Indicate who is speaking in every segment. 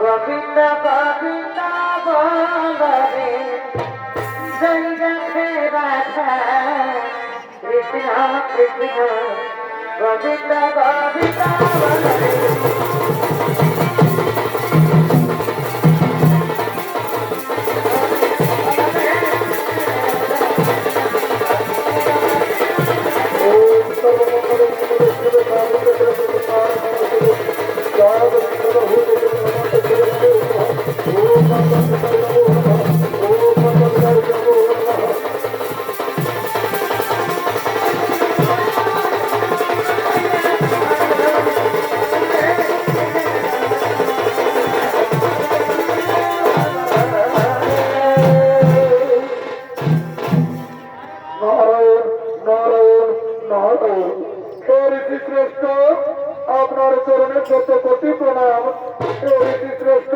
Speaker 1: গোবিন্দ গোবিন্দ বলরে জয় রাধে রাধা কৃষ্ণ কৃষ্ণ গোবিন্দ গোবিন্দ বলরে
Speaker 2: শ্রেষ্ঠ আপনার চরণে শত কোটি প্রণাম। শ্রেষ্ঠ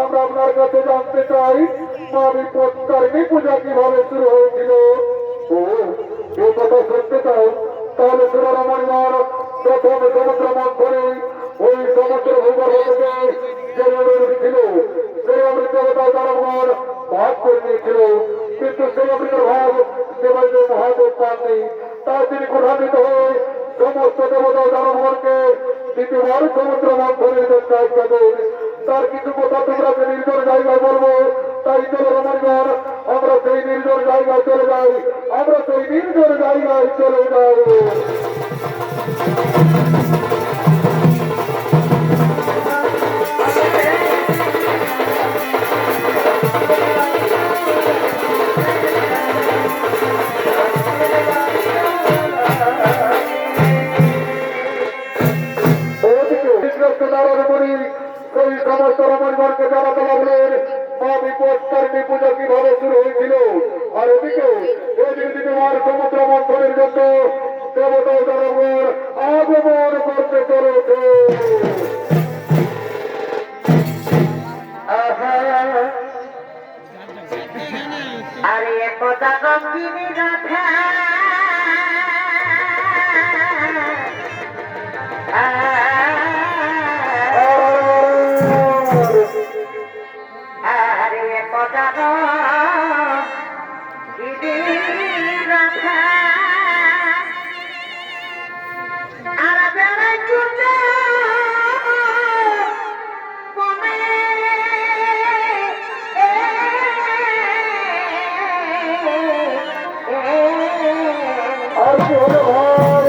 Speaker 2: আমরা আপনার কাছে জানতে চাই মা বিপত্তারিণী পূজা কিভাবে শুরু হয়েছিল। ও এ কথা শুনতে চাও তাহলে সুরমণিমার প্রথম সমুদ্র মন্থনে ওই সমুদ্র ভূগর্ভ থেকে যে অমৃত ছিল সেই অমৃত জনগণ ভাগ করে নিয়েছিল, কিন্তু সেই অমৃত ভাগ দেবাদেব মহাদেব পাননি। তাই তিনি ক্রোধান্বিত হয়ে সমস্ত দেবতা জনগণকে দ্বিতীয়বার সমুদ্র মন্থনের জন্য আজ্ঞা দেন। তার কিছু কথা তোমরা নির্জন জায়গায় বলবো, তাই চলো রমণগণ আমরা সেই নির্জন জায়গায় চলে যাই, আমরা সেই নির্জন জায়গায় চলে যাই। সেই সমস্ত রমণগণকে জানাতে লাগলেন মা বিপত্তারিণী পূজা কিভাবে শুরু হয়েছিল। আর এদিকে তোমার সমুদ্র মন্থনের জন্য দেবতা জনগণ আগমন করতে চলেছে।
Speaker 1: আরে একদা গঙ্গিনী রাধা আরে একদা গঙ্গিনী রাধা আর বেড়াই চুলে
Speaker 2: আর কি হলো ভাই?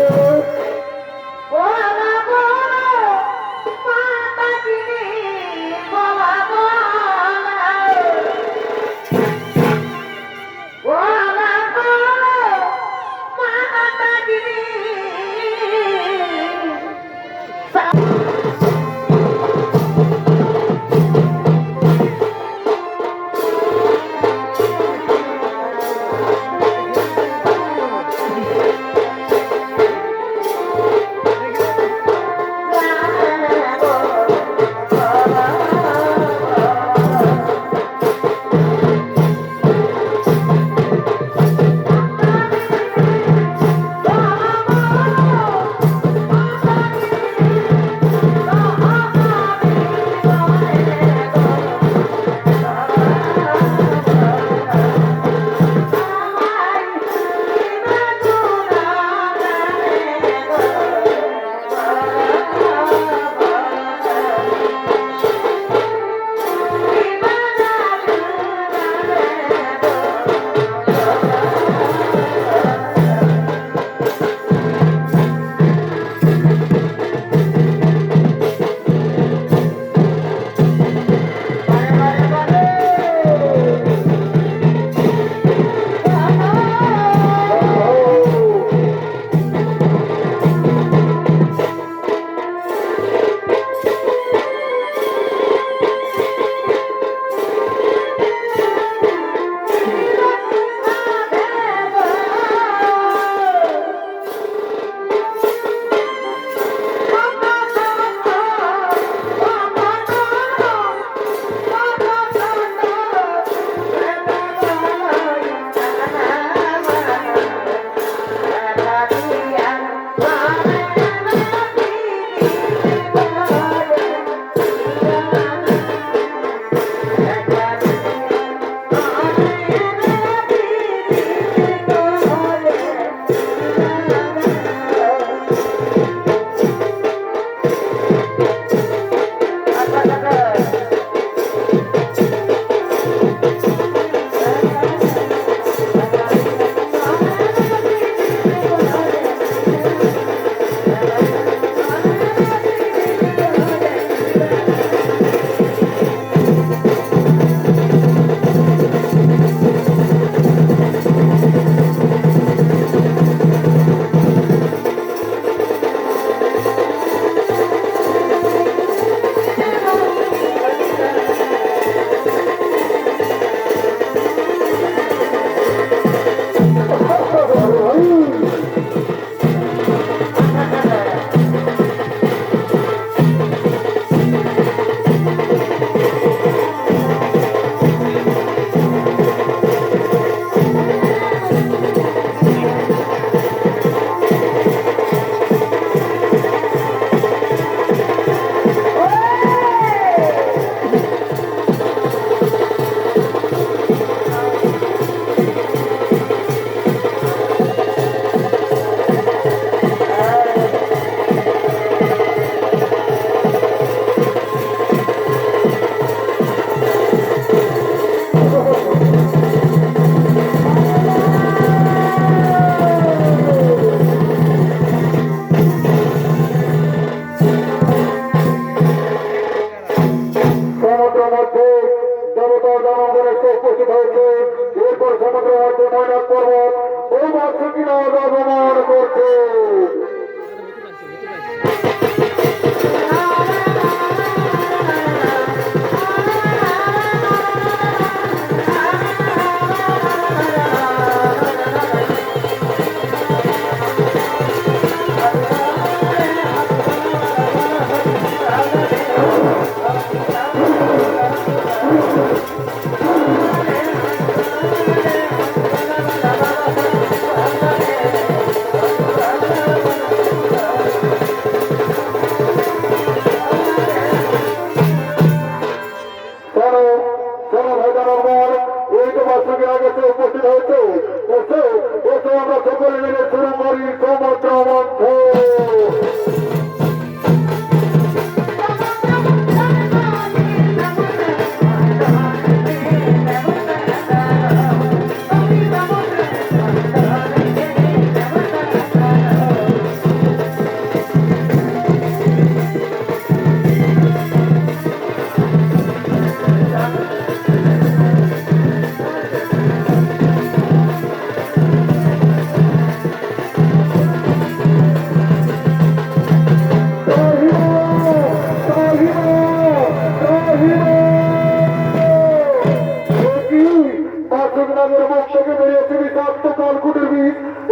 Speaker 2: সমুদ্র মন্থন।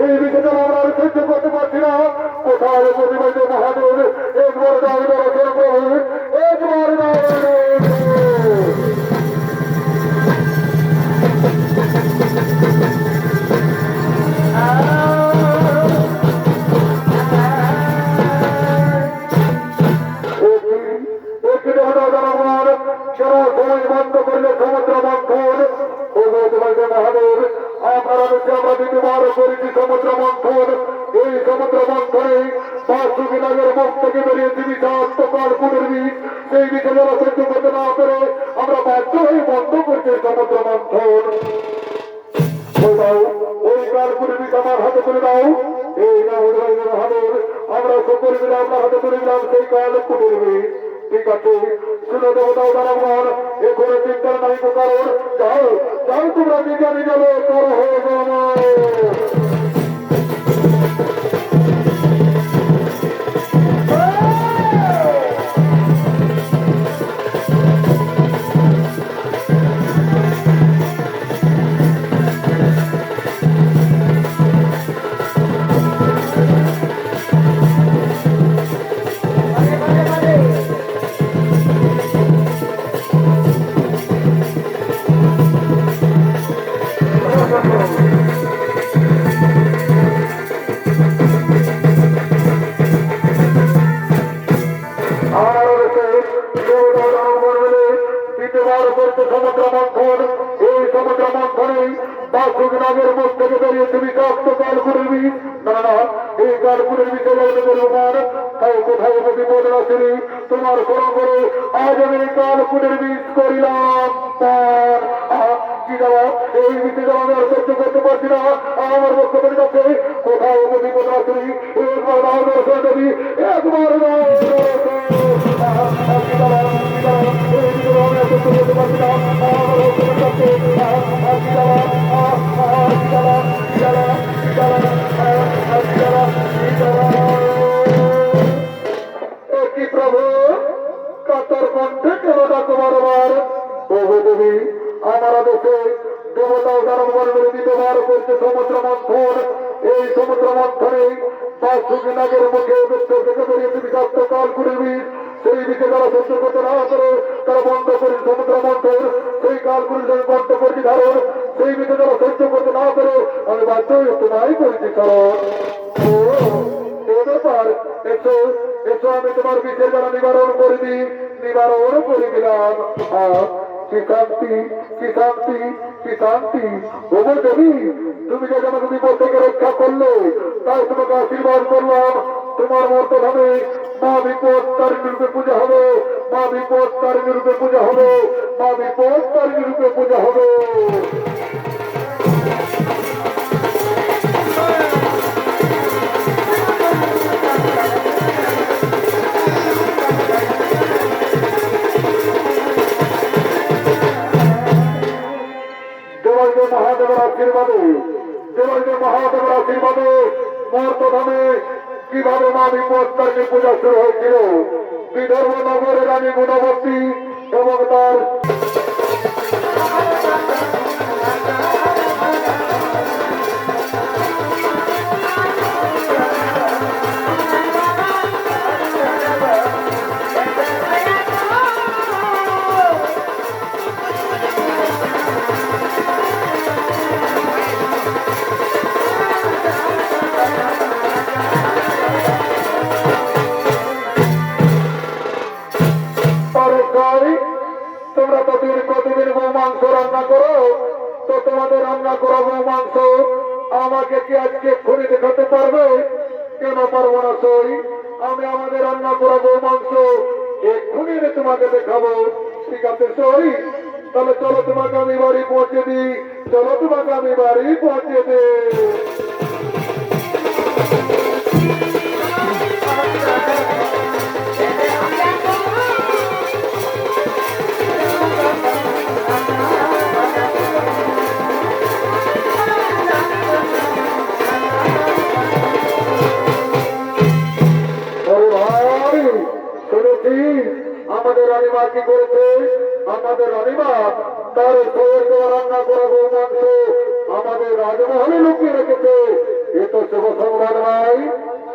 Speaker 2: এই বিষয়টা আমরা আর সহ্য করতে পারছি না। কোথায় প্রতিবাদ মহাদেব একবার দাবি দর্শন করুন, একবার বন্ধ করলে সমুদ্র মন্থন। মহাদেব আমরা দ্বিতীয়বার করেছি সমুদ্র মন্থন। এই সমুদ্র মন্থনে বাসুকি নাগের মুখ থেকে বেরিয়েছি বিষাক্ত কালকুটের বিষ। সেই বিষে যারা সহ্য করতে না পেরে আমরা বাধ্য হয়ে বন্ধ করছি সমুদ্র মন্থন। ওই কালকুটের বিষ আমার হাতে তুলে দাও। এই না মহাদেব আমরা সকল মিলে আপনার হাতে তুলে দিলাম সেই কালকুটের বিষ। ঠিক আছে, শুনে দেবতাও দাঁড়াবার এখানে চিন্তার নাই কারণ। যাও যাও তোমরা নিজে নিজে করো হয়ে যাবো। সমুদ্র মন্থন। এই সমুদ্র মন্থনে বাসুকি নাগের মুখ থেকে বেরিয়েছে বিষাক্ত কালকুটের বিষ। না না, এই কালকুটের বিষয় লাগতে পরিমাণ তাই কোথাও বিপদ আসেনি। তোমার স্মরণ করে আজ আমি কালকুটের বিষ করিলাম। কি দেওয়া এই বিষয়ে আমি আর সহ্য করতে পারছি না। আমার বক্তব্যের কাছে কোথাও বিপদ আসেনি। একবার দর্শন দেবী, একবার প্রভু কাতর কণ্ঠে কেন ডাকো বারবার। প্রভু দেবী আমার দেশে দেবতাও জনগণের দ্বিতীয়বার করছে সমুদ্র মন্থন। এই সমুদ্র মন্থনে বাসুকি নাগের মুখে উত্তর থেকে বেরিয়েছে বিষাক্ত কালকুটের বিষ। সেই বিষয়ে যারা সহ্য করতে না পারে তারা বন্ধ করে সমুদ্র মন্থন। সেই কালকুটের বন্ধ করছি ধারণ। সেই বিষয়ে যারা সহ্য করতে না পারে আমি বাধ্য হয়ে তোমায় করেছি কারণ। ও ব্যাপার, এসো এসো আমি তোমার বিষের যারা নিবারণ করে দিই, নিবারণ করে দিলাম। কি শান্তি, কি শান্তি, কি শান্তি। ওগো দেবী তুমি যে আমাকে বিপদ থেকে রক্ষা করলে তাই তোমাকে আশীর্বাদ করলাম। তোমার মর্তধামে মা বিপদ তারিণী রূপে পূজা হবে, মা বিপদ তারিণী রূপে পূজা হবে, মা বিপদ তারিণী রূপে পূজা হবে। মহাদেবের আশীর্বাদে, দেবীদের মহাদেবের আশীর্বাদে মর্তধামে কিভাবে মা বিপত্তাকে পূজা শুরু হয়েছিল। বিদর্ভ নগরের রানী গুণবতী এবং তার তোমরা প্রতিদিন গো মাংস রান্না করো, তো তোমাদের রান্না করা গো মাংস আমাকে কি আজকে এক্ষুনি দেখাতে পারবে? কেন পারবো না সই? আমি আমাদের রান্না করা গো মাংস এক্ষুনি এনে তোমাকে দেখাবো। ঠিক আছে সই? তাহলে চলো তোমাকে আমি বাড়ি পৌঁছে দিই। চলো তোমাকে আমি বাড়ি পৌঁছে দিই। আরে ভাই, শুনেছিস আমাদের রানীমা কি করেছে? আমাদের রানীমা তার শরীর দেওয়া রান্না করা গো মাংস আমাদের রাজমহলে লুকিয়ে রেখেছে। এ তো শুভ সংবাদ ভাই।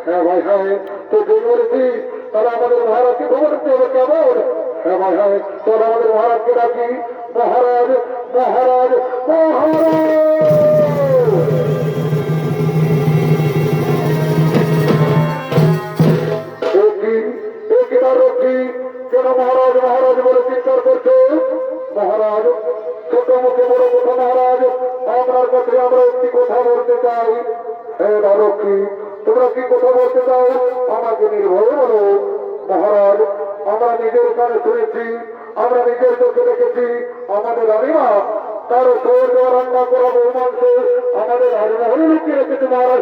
Speaker 2: হ্যাঁ ভাই হ্যাঁ, তো ঠিক বলেছিস। তাহলে আমাদের মহারাজকে খবর দিতে হবে কেমন? হ্যাঁ ভাই হ্যাঁ, চল আমাদের মহারাজকে ডাকি। মহারাজ মহারাজ মহারাজ! কেন মহারাজ মহারাজ বলে চিৎকার করছে? মহারাজ ছোট মুখে বড় কথা মহারাজ, আপনার কাছে আমরা একটি কথা বলতে চাই। হ্যাঁ রক্ষী, তোমরা কি কথা বলতে চাও আমাকে নির্ভয় বলো। মহারাজ আমরা নিজের কানে শুনেছি, আমরা নিজের চোখে দেখেছি আমাদের রানীমা তার শরীর দেওয়া রান্না করা বউ মাংস আমাদের রাজমহলে লুকিয়ে রেখেছে মহারাজ।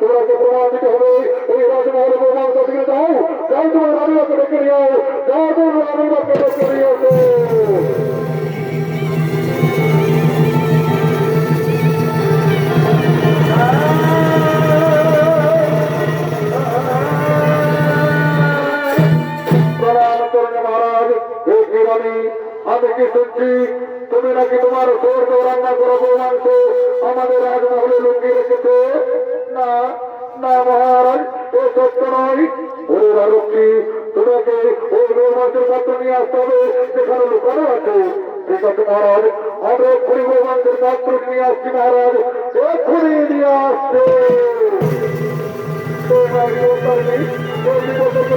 Speaker 2: তোমরাকে প্রমাণ দিতে হবে এই রাজমহলে বউ মাংস থেকে যাও। যাও তোমার রানীমাকে ডেকে নিয়ে যাও। যাও তোমার রানীমাকে ডেকে নিয়ে আসো। আমি কি শুনছি তুমি নাকি তোমার শরীর রান্না করা গো মাংস আমাদের রাজমহলে লুকিয়ে রেখেছে? না না মহারাজ, এ সত্য নয়। ওরে রক্ষী, তোমাকে ওই গো মাংসের পাত্র নিয়ে আসতে হবে যেখানে লুকানো আছে। ঠিক আছে মহারাজ, আমরা এক্ষুনি গো মাংসের পাত্র নিয়ে আসছি মহারাজ, এক্ষুনি নিয়ে আসছে।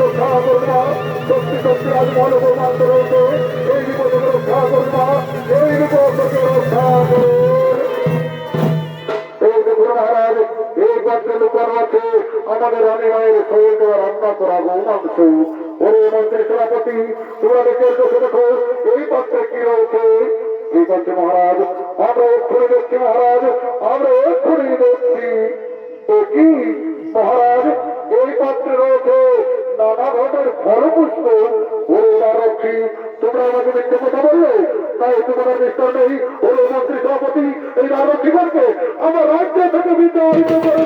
Speaker 2: রক্ষা করবা, সত্যি সত্যি রাজমহলে গো মাংস রয়েছে। এই বিপদকে রক্ষা করবা, এই বিপদকে রক্ষা করো। এই দেখুন মহারাজ, এই পাত্রে লুকানো আছে আমাদের রানী মায়ের শরীর দেওয়া রান্না করা গো মাংস। ওরে মন্ত্রী সেনাপতি, তোমরা দেখে দেখো এই পাত্রে কি রয়েছে। ঠিক আছে মহারাজ, আমরা এক্ষুনি দেখছি মহারাজ, আমরা এক্ষুনি দেখছি। কি মহারাজ, এই পাত্রে রয়েছে নানা ধরনের ফল পুষ্প। ওরে রক্ষী, তোমরা আমাকে মিথ্যে কথা বললে, তাই তোমাদের নিষ্ঠা নেই। ওরে মন্ত্রী সভাপতি, এই রক্ষী করবে আমার রাজ্য থেকে বিতাড়িত করে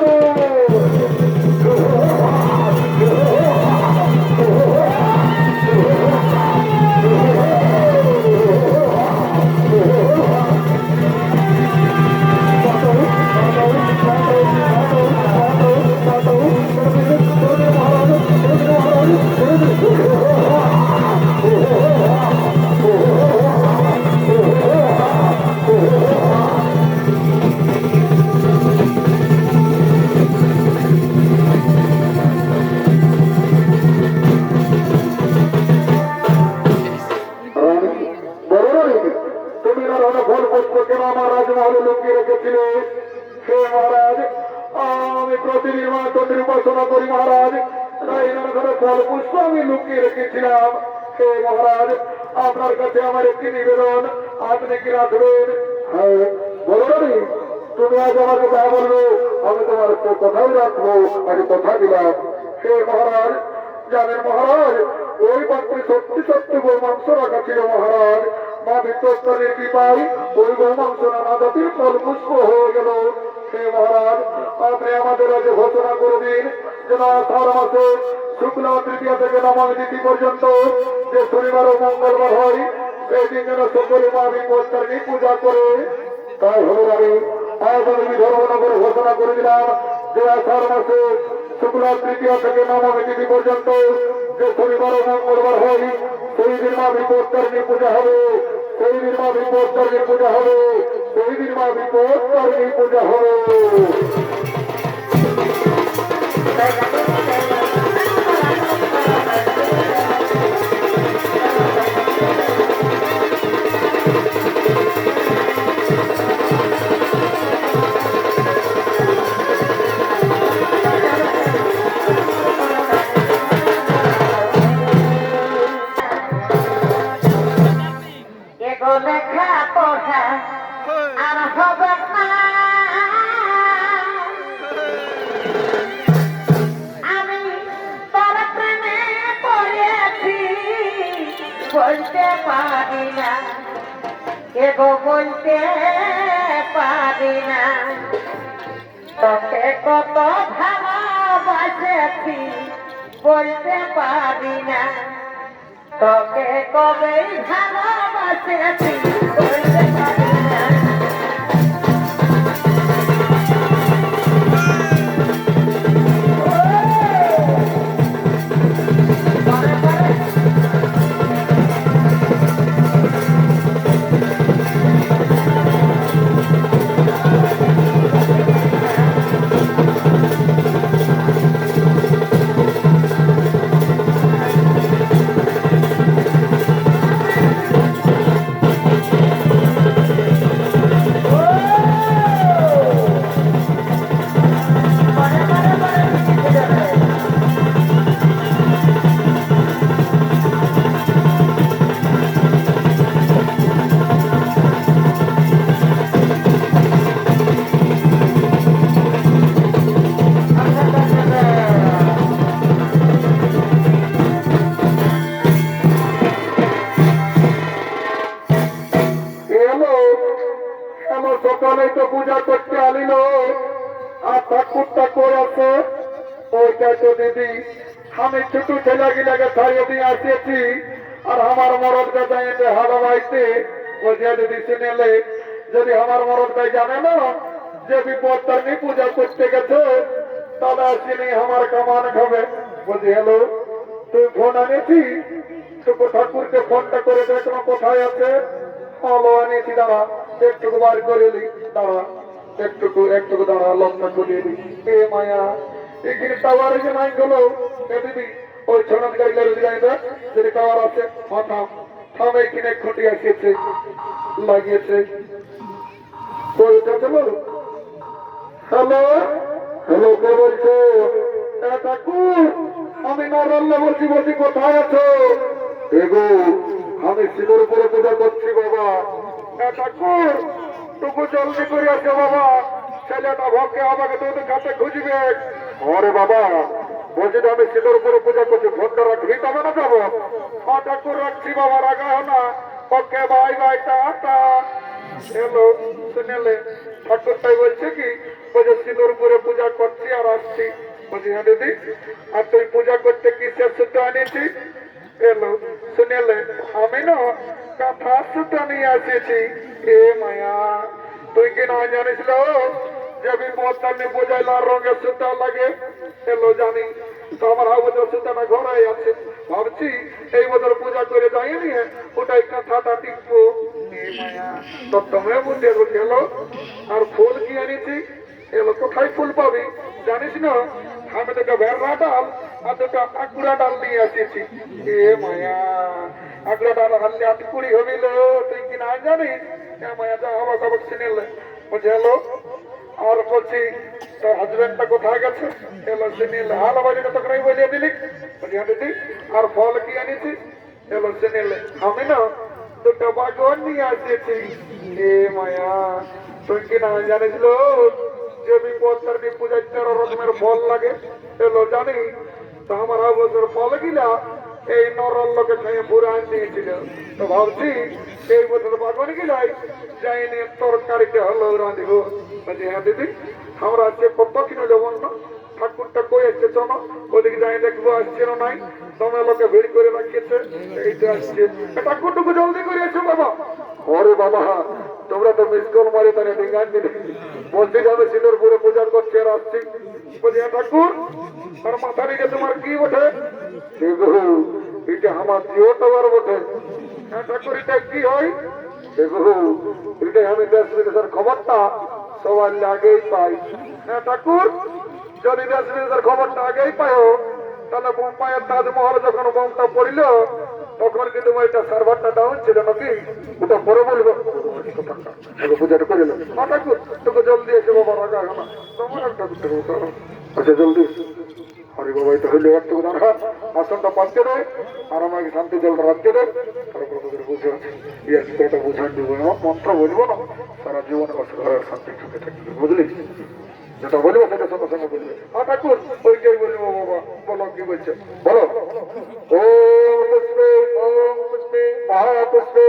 Speaker 2: উপাসনা করি মহারাজ, তাই ধরে ফল পুষ্প আমি লুকিয়ে রেখেছিলাম। হে মহারাজ, আপনার কাছে আমার একটি নিবেদন, আপনি কি রাখবেন? হ্যাঁ বলো রানী, তুমি আজ আমাকে যা বলবে আমি তোমার কথাই রাখবো, আমি কথা দিলাম। হে মহারাজ, জানেন মহারাজ, ওই পাত্রে সত্যি সত্যি গো মাংস রাখা ছিল মহারাজ। মা বিশ্বস্তরের কৃপায় ওই গো মাংস নানা জাতির ফল পুষ্প হয়ে গেল। হে মহারাজ, আপনি আমাদের আগে ঘোষণা করে দিন যেন আষাঢ় মাসে শুক্লা তৃতীয়া থেকে নবমী তিথি পর্যন্ত যে শনিবার ও মঙ্গলবার হয় সেই দিন যেন সকলে মা বিপত্তারিণী পূজা করে। তাই হলো রানী, আজ আমি ধর্মনগরে ঘোষণা করে দিলাম যে আষাঢ় মাসে শুক্লা তৃতীয়া থেকে নবমী তিথি পর্যন্ত যে শনিবার ও মঙ্গলবার হয় সেই দিন মা বিপত্তারিণী পূজা হবে, সেই দিন মা বিপত্তারিণী পূজা হবে, সেই দিন মা বিপত্তারিণী পূজা হবে।
Speaker 1: লেখা পড়া আর হবে না। আমি তোর প্রেমে পড়েছি বলতে পারি না, এগো বলতে পারি না। তোকে কত ভালোবাসেছি বলতে পারি না, তোকে কবে ভালোবাসেছি বলতে পারি না।
Speaker 2: সকালেই তো পূজা করতে আনিল আর ঠাকুরটা করেছে ওইটা তো দিদি আমি ছোট ছেলেগুলাকে ছাড়িয়ে দিয়ে আসিয়েছি আর আমার মরদকে যাইতে হালাবাইতে ওইটা দিদি শুনেলে যদি আমার মরদকে জানে না যে বিপদ তার পূজা করতে গেছে তাহলে আসিনি আমার কামান খাবে। বলছি হ্যালো তুই ফোন আনিয়েছি তোকে ঠাকুরকে ফোনটা করে দেখো কোথায় আছে। আলো আনিয়েছি দাঁড়া একটুকু বার করে নি দাঁড়া একটুকু একটুকু দাঁড়া লঙ্কা করিয়ে নি। এ মায়া এখানে টাওয়ার যে নাই গেলো দিদি ওই ছনাথ গাড়ি রোজগারিটা যদি টাওয়ার আছে থাম থাম এখানে খুঁটি আসিয়েছে লাগিয়েছে ওইটা চলো। হ্যালো হ্যালো কে বলছো? ঠাকুর আমি নরল্লা বলছি, বলছি কোথায় আছো? এগো আমি শিবের উপরে পূজা করছি বাবা। ঠাকুর টুকু জলদি করে আসো বাবা, ছেলেটা ভকে আমাকে তোদের কাছে খুঁজবে। আরে বাবা বলছি তো আমি শিবের উপরে পূজা করছি, ফোনটা রাখবি তবে না যাবো। হ্যাঁ ঠাকুর রাখছি বাবা, রাখা না। Okay bye bye tata. এলো শুনেলে ঠাকুরটাই বলছে কি বলছে শিবের উপরে পূজা করছি আর আসছি। বলছি হ্যাঁ দিদি আর তুই পূজা করতে কিসের সুতো আনিয়েছি? এলো শুনেলে আমি না কাঁথা সুতো নিয়ে আসিয়েছি। এ মায়া তুই কি না জানিস যে বিপদ বোঝাই লাল রঙের সুতো লাগে? এলো জানি তো আমার বছর সুতোটা ঘোরাই আছে, ভাবছি এই বছর পূজা করে যাইনি ওটাই কাঁথাটা টিপবো। এ মায়া তো তোমরা বুঝে গেলো। আর ফুল কি আনিয়েছি? এলো কোথায় ফুল পাবি জানিস না? আমি দুটো ভেড়া ডাল আর দুটো আকুড়া ডাল নিয়ে আসিয়েছি। এ মায়া আকুড়া ডাল হাললে আটকুড়ি হবিল, তুই কি না জানিস? মায়া যা হবা সবক চিনিলে বলছে হ্যালো। আর বলছি তোর হাজবেন্ডটা কোথায় গেছে? এলো চিনিলে হালা বাড়িটা তোকে বলিয়ে দিলি। বলছি হ্যাঁ দিদি আর ফল কি আনিয়েছি? এলো চিনিলে আমি না দুটো বাগন নিয়ে আসিয়েছি। এ মায়া তুই কি না জানিস যে বিপদ তার পূজায় 13 রকমের ফল লাগে? এলো জানি তো আমার বছর ফল গিলা এই নরল লোকে খেয়ে বুড়ান দিয়েছিল। তো ভাবছি এই বছর বাগন গিলাই যাইনি তরকারিতে হলো রাঁধিব। বলছি হ্যাঁ দিদি আমরা আজকে কত কিনে যাবো না? ঠাকুরটা কই আসছে চলো ওদিকে যাই দেখবো আসছে না নাই। তোমরা লোকে ভিড় করে রাখিয়েছে এইটা আসছে। ঠাকুরটুকু জলদি করে এসো বাবা। ওরে বাবা তোমরা তো মিস কল মারে তাহলে ডিঙ্গান দিলে বলছি যাবে সিঁদুর পুরে পূজা করছে আর আসছি। বলছি ঠাকুর আর মাথা নিচে তোমার কি ওঠে? এটা আমার জিও টাওয়ার বটে। ঠাকুর এটা কি হয়? এটা আমি দেশ বিদেশের খবরটা সবার আগেই পাই। ঠাকুর যদি দেশ বিদেশের খবরটা আগেই পাও তাহলে বোম্বাইয়ের তাজমহল যখন বোমটা পড়িল তখন কিন্তু এটা সার্ভারটা ডাউন ছিল নাকি? ওটা পরে বলবো পূজাটা করে ঠাকুর তোকে জলদি এসে বাবা রাখা না তোমার একটা আচ্ছা জলদি। হরি বাবা এটা হইলে একটু দাঁড়া আসনটা পাচ্ছে দেয় আর আমাকে শান্তি জলটা রাখতে দেয় তারপর বুঝে আছে এর ভিতরে বুঝাই দেবো এমন মন্ত্র বলবো না সারা জীবন ঘরের শান্তি সুখে থাকবে বুঝলি যেটা বলবো সেটা সঙ্গে সঙ্গে বলবে ঠাকুর ওইটাই বলবো বাবা বলো কি বলছে বলো ওম পুষ্পে মহাপুষ্পে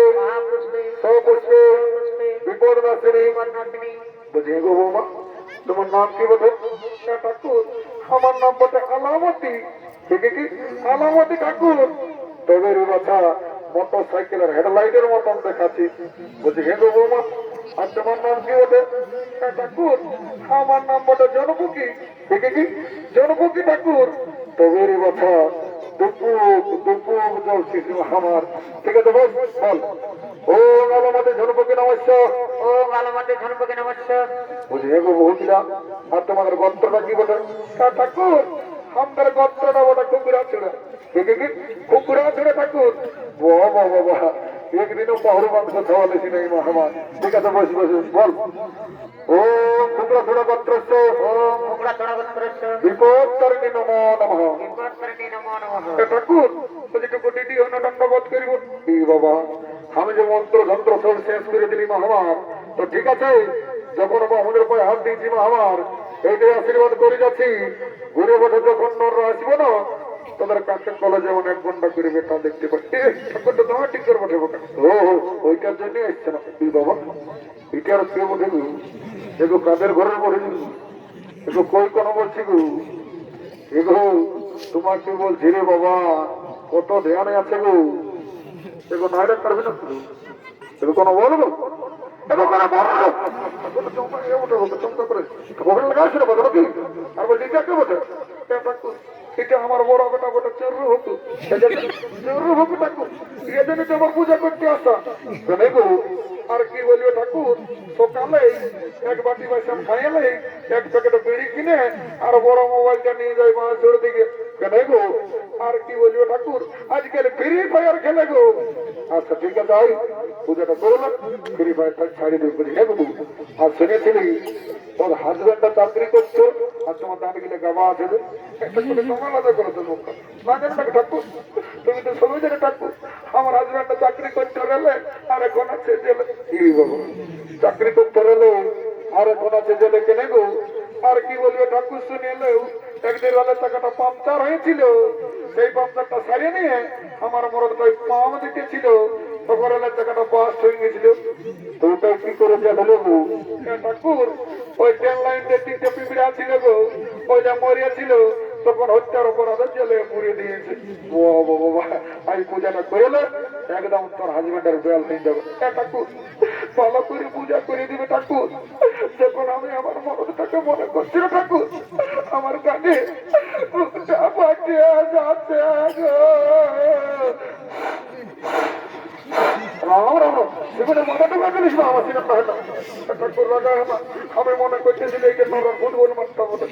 Speaker 2: সপুষ্পে বিপদনাশিনী বুঝে গো বৌমা তোমার নাম কি বলো ঠাকুর আমার নাম বটে আলামতি ঠিক কি আলামতি ঠাকুর তবে বাছা মোটর সাইকেলের হেডলাইটের মতন দেখাচ্ছি বলছি হে গো বৌমা আর তোমার নাম কি বটে ঠাকুর আমার নাম বটে জনপুকি ঠিক কি জনপুকি ঠাকুর তবে বাছা দুপুক দুপুক জলছিস আমার ঠিক আছে বল বল ও আলামতি জনপুকি নমস্কার
Speaker 1: ও আলামতি ধনপকে নমস্কার
Speaker 2: বলছি হে গো বহুকিলা আর তোমাদের গন্ত্রটা কি বটে ঠাকুর আমাদের গন্ত্রটা বটে কুকুরা ছেড়ে কুকুরা ছেড়ে ঠাকুর বাবা বাবা একদিনও পাহুর মাংস খাওয়ালেছি না এই মহামান ঠিক আছে বস বস বল ও কুকুরা ছোড়া গন্ত্রস্য
Speaker 1: ও মুকুড়া তোড়া গোত্রস্য
Speaker 2: বিপদ তারিণী নমো নমঃ
Speaker 1: বিপত্তরণী নমো নমঃ
Speaker 2: ঠাকুর বলছি টুকুটি অন্য দণ্ডবোধ করিব এই বাবা আমি যে মন্ত্র যন্ত্র সব শেষ করে দিলি মহামার তো ঠিক আছে যখন বাহুনের পায়ে হাত দিয়েছি মহামার এইটাই আশীর্বাদ করে যাচ্ছি ঘুরে বসে যখন নররা আসবো না তোদের কাছে কলেজে অনেক ঘন্টা করে বেটা দেখতে পাচ্ছি ঠাকুরটা তোমার ঠিক করে বসে বোকা ও ওইটার জন্য এসছে না তুই বাবা এটা আর কে বসে গু এগো কাদের ঘরের বসে গু এগো কই কোনো বলছি গু এগো তোমাকে বলছি রে বাবা কত ধ্যানে আছে গো এগো নাইরা করবে না এগো কোনো বলবো এগো কোনো বলবো চমকা করে খবর লাগাইছে না বলো কি আর বলছি এটা কে বটে এটা আমার বড় বেটা বটে চরু হকু চরু হকু ঠাকুর এজন্য তো আমার পূজা করতে আসা জানে গো আর কি বলবে ঠাকুর সকালে এক বাটি পয়সা খাইলে এক প্যাকেট বিড়ি কিনে আর বড় মোবাইলটা নিয়ে যাই মাছের দিকে জানে গো আর কি বলবে ঠাকুর আজকাল ফ্রি ফায়ার খেলে গো আচ্ছা ঠিক আছে আই পূজাটা করলাম ফ্রি ফায়ারটা ছাড়িয়ে দেবো বলি হ্যাঁ গো আর শুনেছিলি তোর হাজবেন্ডটা চাকরি করছো আর তোমার দাঁড় গেলে গাবা আছে একটা করে সমালাদা করে তো লোক না জানো ঠাকুর তুমি তো সবাই জানে ঠাকুর আমার হাজবেন্ডটা চাকরি করতে গেলে আর এখন আছে জেলে এই বাবা চাকরি করতে গেলে আর এখন আছে জেলে কেনে গো আর কি বলবে ঠাকুর শুনে এলেও একদিন রাতের টাকাটা পাংচার হয়েছিল সেই পাংচারটা সারিয়ে নিয়ে আমার মরদটা পাম দিতেছিল তখন এলার টাকাটা বাস্ট হয়ে গেছিল তো ওটা কি করে জানলো গো ঠাকুর ওই ট্রেন লাইনটা তিনটে পিঁপড়া ছিল গো ওইটা মরিয়াছিল তখন হত্যার অপরাধে জেলে পুড়িয়ে দিয়েছে বাবা আমি পূজাটা করলে একদম তোর হাজবেন্ডের বেল হয়ে যাবে ঠাকুর ভালো করে পূজা করে দিবে ঠাকুর যখন আমি আমার মনটাকে মনে করছি না ঠাকুর আমার কানে যাচ্ছে আমি মনে করতেছিল ফুটবল মাঠটা বলে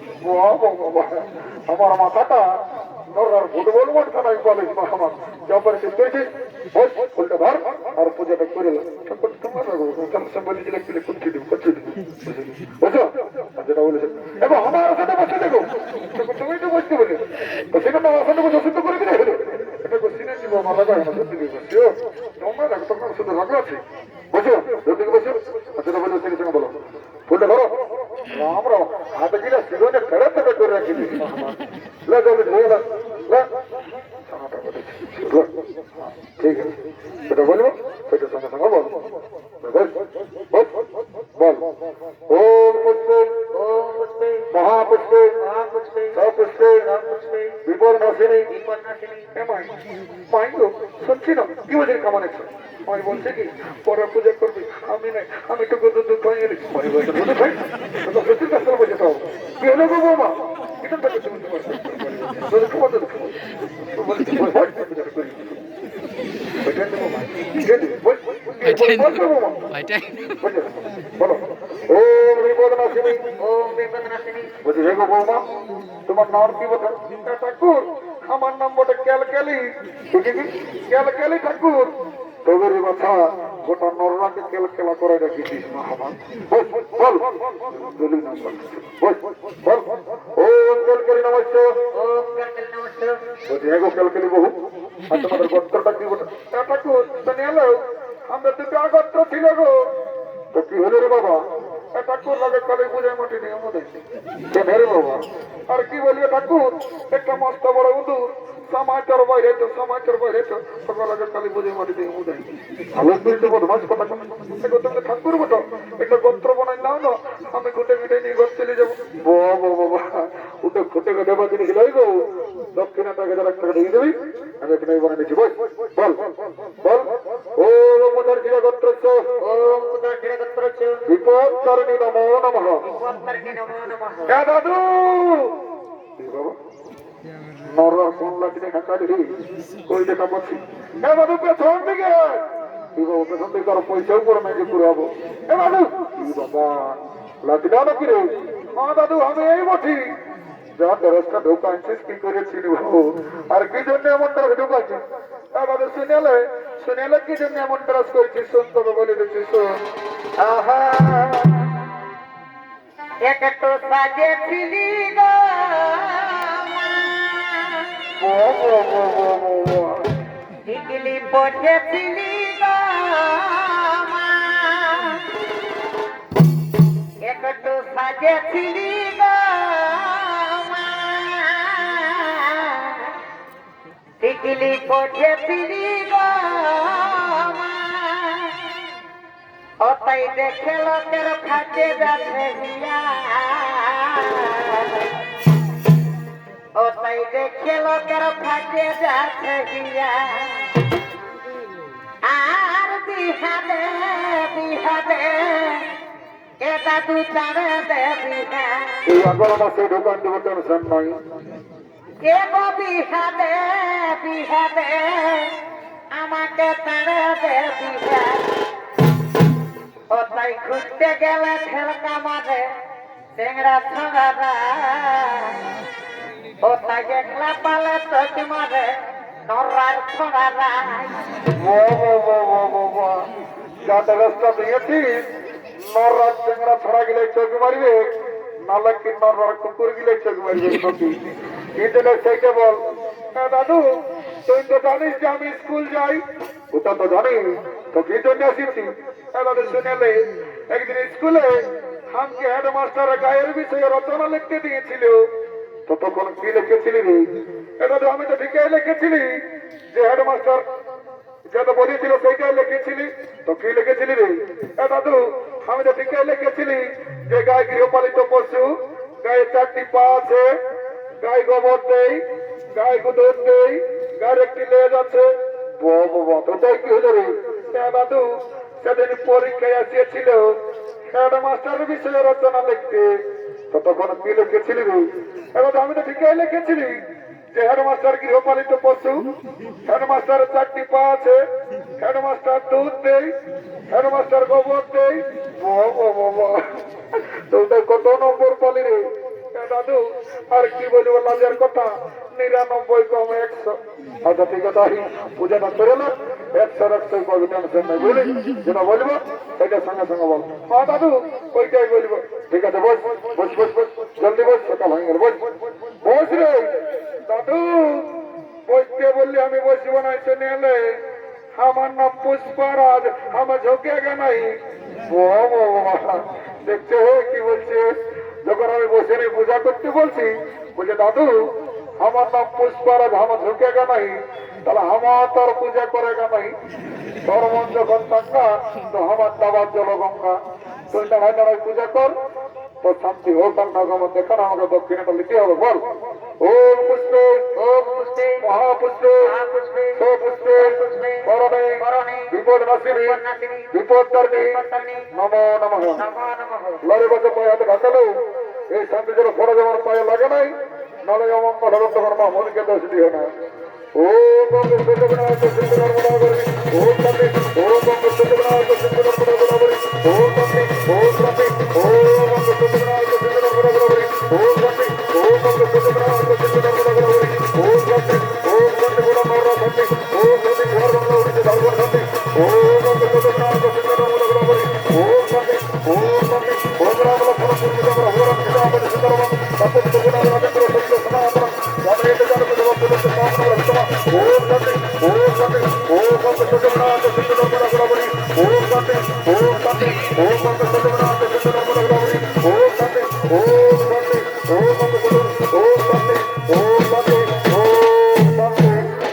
Speaker 2: আমার মাথাটা নরার ফুটবল মাঠটা নাই বলিস আমার যখন তুই ধর আর পূজাটা করে তোমার বলেছিল করতে দিব করতে দিব বুঝছো যেটা বলেছে এবং আমার সাথে বসে দেখো তুমি তো বসতে বলে তো সেখানে আমার সাথে বসে অসুস্থ করে দিলে এটা সিনে দিব আমার লাগা আমার সত্যি বসছো তোমরা দেখো তোমার শুধু লাগা আছে বসো যদি বসো সেটা বলে সেটা সঙ্গে বলো ফুলটা ধরো রাম রাম হাতে গিয়ে সিজনে ফেরত থেকে করে রাখি ঠিক আছে সেটা বলবো সেটা সঙ্গে সঙ্গে বল বল ওম পুষ্পে মহাপুষ্পে সপুষ্পে বিপদ নাশিনী মাইন্ড শুনছি না কি বলছি কেমন আছে আমি বলছি কি পরে পূজা করবি আমি নাই আমি একটু দুধ খাই এলি দুধ খাই সত্যির কাছে বলছে তো কি হলো গো বৌমা এটা থেকে তুমি দুধ খাবো দুধ খাবো বলছি বলো ওম বিপদ নাশিনী বলছি হে গো বৌমা তোমার নাম কি বলে ঠাকুর আমার নাম বটে ক্যালক্যালি ক্যালক্যালি ঠাকুর তবে কথা গোটা নরনাকে খেলা করে রেখেছিস মহামান বল বলি না বল ও ক্যালক্যালি নমস্কার বলছি হে গো ক্যালক্যালি বহু আর তোমাদের গোত্রটা কি বলে? ঠাকুর শুনে এলো আমরা দুটো গোত্র ছিল গো। তো কি হলো রে বাবা? ঠাকুর লাগে কালে বুঝে মাটি দিয়ে মধ্যে কেন রে বাবা? আর কি বলবে ঠাকুর, একটা মস্ত বড় উদুর সমাচার বাইরে তো সকালে কালী বুঝে মাটি দিয়ে মধ্যে ভালো তুই তো বদমাস কথা তুমি ঠাকুর বটো একটা গোত্র বানাই নাও না, আমি ঘুটে ঘুটে নিয়ে ঘর চলে যাবো। বাবা উঠে ঘুটে ঘুটে বা জিনিস লই গো, দক্ষিণা টাকা যারা টাকা দিয়ে দিবি, আমি এখানে বানিয়ে নিচ্ছি। বল বল বল। ও মুদার ছিল গোত্র,
Speaker 1: ওম কুদরতিরে গোত্রচ্ছ
Speaker 2: বিপদ কারণী নমো নমঃ।
Speaker 1: বিপত্তারিণে নমো নমঃ।
Speaker 2: হ্যাঁ দাদু বাবা নরর কোন লাঠিতে খাকালি ওই দেখা পাচ্ছি। হ্যাঁ দাদু পেছন দিকে পেছন দিকে আর পয়সাও করে নাকি পুরাবো। এ দাদু বাবা লাঠি দাও নাকি রে? হ্যাঁ দাদু আমি এই বটি যা দরজটা ঢোকাইছিস কি করেছিল আর কি জন্য এমন দরজ ঢোকাইছিস? হ্যাঁ দাদু শুনেলে কি জন্য এমন দরজ করেছিস শোন তোকে বলে দিচ্ছিস শোন।
Speaker 1: আহা একটু সাজেছিলি গো টিকলি পড়েছিলি গো একটু সাজেছিলি গো টিকলি পড়েছিলি গো ওটাই দেখে লোকের ফাটে যাচ্ছে হিয়া, ওটাই দেখে লোকের ফাটে যাচ্ছে হিয়া। আর বিহাদে এ দাদু চাঁড়ে দে বিহা,
Speaker 2: এই আগর মাসে দোকান দেবো টেনশন নাই।
Speaker 1: এ গো বিহাদে আমাকে চাঁড়ে দে বিহা। ওটাই ঘুরতে গেলে ঠেলকা মারে চেংড়া ছড়ারা, ওটাই একলা পালে চোখ মারে নরার ছড়ারা।
Speaker 2: যাতে রাস্তা দিয়েছিস নরার চেংড়া ছড়া গেলে চোখ মারবে, নাহলে কি নরার কুকুর গেলে চোখ মারবে। কিন্তু সেইটা বল। দাদু তুই তো জানিস যে আমি স্কুল যাই। ওটা তো জানি, তো কি জন্য আসিছি? দাদু শুনেলে একদিন স্কুলে আমাকে হেডমাস্টার গায়ের বিষয়ে রচনা লিখতে দিয়েছিল। তো তখন কি লিখেছিলি রে? দাদু আমি তো ঠিকই লিখেছিলি যে হেডমাস্টার যেটা বলেছিল সেইটাই লিখেছিলি। তো কি লিখেছিলি রে? দাদু আমি তো ঠিকই লিখেছিলি যে গায়ে গৃহপালিত পশু, গায়ে 4টি পা আছে, গায়ে গোবর দেই, গায়ে দুধ দেই, গায়ের একটি লেজ আছে। ওটাই কি হলো রে? দাদু সেদিন পরীক্ষায় আসিয়েছিল হেডমাস্টার বিষয়ে রচনা লিখতে। তো তখন কি লিখেছিলি রে? এবার আমি তো ঠিকই লিখেছিলি যে হেডমাস্টার গৃহপালিত পশু, হেডমাস্টার 4টি পা আছে, হেডমাস্টার দুধ দেই, হেডমাস্টার গোবর দেই। তোটা কত নম্বর পালি রে? দাদু আর কি বলবো লাজের কথা, 99 কম 100। আচ্ছা ঠিক আছে পূজাটা করে না, 100 পাবি, টেনশন নাই। বুঝলি যেটা বলবো সেটা সঙ্গে সঙ্গে বল। হ্যাঁ দাদু ওইটাই বলবো। ঠিক আছে বস বস বস বস জলদি বস, সকাল হয়ে গেল। বস বস রে দাদু। বসতে বললে আমি বসবো না, শুনে এলে আমার নাম পুষ্পরাজ, আমার ঝোঁকে গে নাই। দেখছে কি বলছে, যখন আমি বসে নেই পূজা করতে বলছি, বলছে দাদু আমার নাম পুষ্পরাজ, আমার ঝুঁকে গা নাই, তাহলে আমার তোর পূজা করে গা নাই। তোর মন যখন টাকা তো আমার দাবার জল গঙ্গা, তুই দাঁড়ায় দাঁড়ায় পূজা কর, তোর শান্তি হোক। আর না গমন দেখান আমাকে দক্ষিণাটা নিতে হবে। বল ওম পুষ্পে মহাপুষ্পে সপুষ্পে করণে বিপদ নাশিনী বিপদ তারিণী নমো নমঃ। লড়ে বসে পায়ে হাতে ঢাকালো, এই শান্তি যেন ফরজ আমার পায়ে লাগে নাই, নালে অমঙ্গল হল তোমার মা মনকে দোষ দিও না। ও গঙ্গে সত্যনারায়ণ সিদ্ধ নর্মদা করি, ও শান্তি, ও গঙ্গে সত্যনারায়ণ সিদ্ধ নর্মদা করি, ও শান্তি, ও শান্তি, ও গঙ্গে সত্যনারায়ণ সিদ্ধ নর্মদা করি, ও শান্তি, ও গঙ্গে সত্যনারায়ণ সিদ্ধ নর্মদা করি, ও শান্তি, ও শান্তি বড় নর শান্তি, ও শান্তি ঘর বাংলা উড়িতে ধারণ শান্তি, ও গঙ্গে সত্যনারায়ণ সিদ্ধ নর্মদা করি, ও শান্তি, ও শান্তি, ও গ্রাম লক্ষণ পূর্ণ আমরা হোরাম সিদ্ধ আমাদের সিদ্ধরাম তাপত্য গুণ রামেন্দ্র সত্য সনাতন রামেন্দ্র জানবে দেব দেব কামনা রক্ষমা। ও শান্তি শান্তি ওম শান্তি সত্যনারায়ণ চন্দ্রনাথ ওম শান্তি ওম শান্তি ওম শান্তি ওম শান্তি ওম শান্তি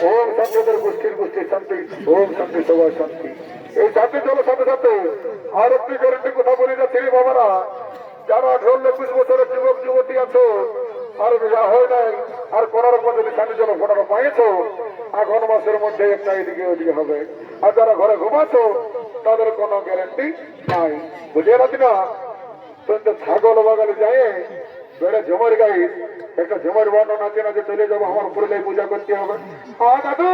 Speaker 2: ওম শান্তি ওদের গোষ্ঠীর শান্তি ওম শান্তি সবার শান্তি এই শান্তি চলো সাথে সাথে আর একটি গ্যারেন্টি কথা বলে যাচ্ছি বাবারা যারা 18-20 বছরের যুবক যুবতী আছো আর বিবাহ হয় নাই আর করার পর যদি শান্তি জল ফোটানো পাইছো এখন মাসের মধ্যে একটা এদিকে ওদিকে হবে আর যারা ঘরে ঘুমাছো তাদের কোনো গ্যারেন্টি নাই বুঝিয়ে রাখি না কিন্তু ছাগল বাগালে যায় বেড়ে ঝুমার গাই একটা ঝুমার বর্ণ নাচে নাচে চলে যাবো আমার পুরুলাই পূজা করতে হবে হ্যাঁ দাদু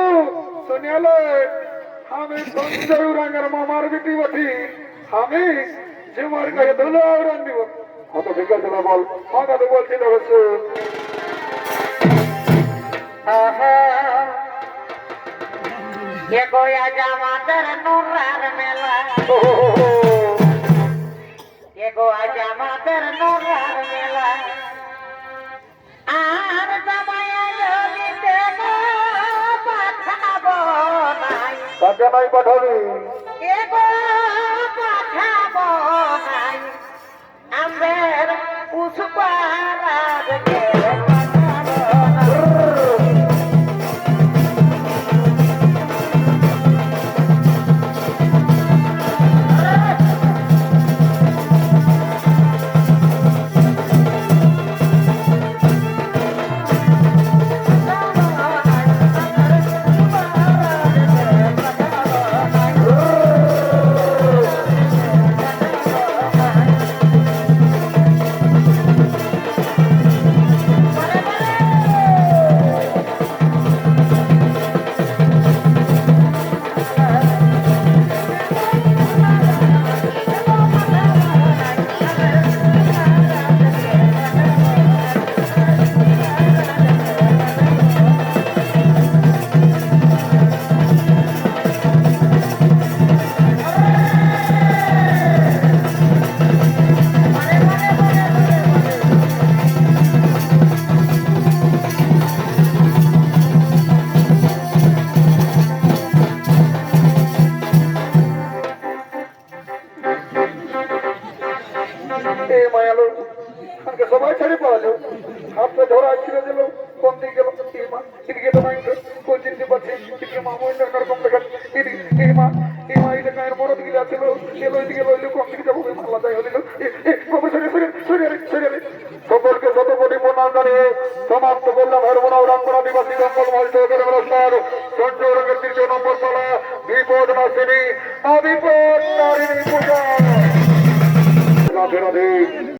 Speaker 2: শুনিয়ালে আমি সঞ্জয় রাঙের মামার বেটি বটি আমি ঝুমার গায়ে ধুলো রান দিব হয়তো ঠিক আছে না বল হ্যাঁ দাদু বলছি না অবশ্য
Speaker 1: এগোয়া জামাতের নোরার মেলা এগোয়া জামাতের নোরার মেলা আর জামাইয়া জলিতে পাঠাবো নাই
Speaker 2: কাকে নাই পাঠাবি
Speaker 1: এগো পাঠাবো নাই আমাদের উসপারার কে পাঠাবো না
Speaker 2: সবাই ছেড়ে পাওয়ালো হাতটা ধরা ছিল দিল কোন দিকে গেল এদিকে তো নাই কোন চিনতে পারছি এদিকে মামু এরকম দেখাল এই মা এটা গায়ের মরদ গিলা ছিল এলো এদিকে লইলো কোন দিকে যাবো ভালো যায় হলিল সকলকে শত কোটি প্রণাম জানিয়ে সমাপ্ত করলাম হরমোনাও রামপুর আদিবাসী জঙ্গল মহল সহকারী অনুষ্ঠান সঞ্জয় রঙের 3 নম্বর তলা বিপদ নাশিনী বিপদ নারিণী পূজা রাধে রাধে।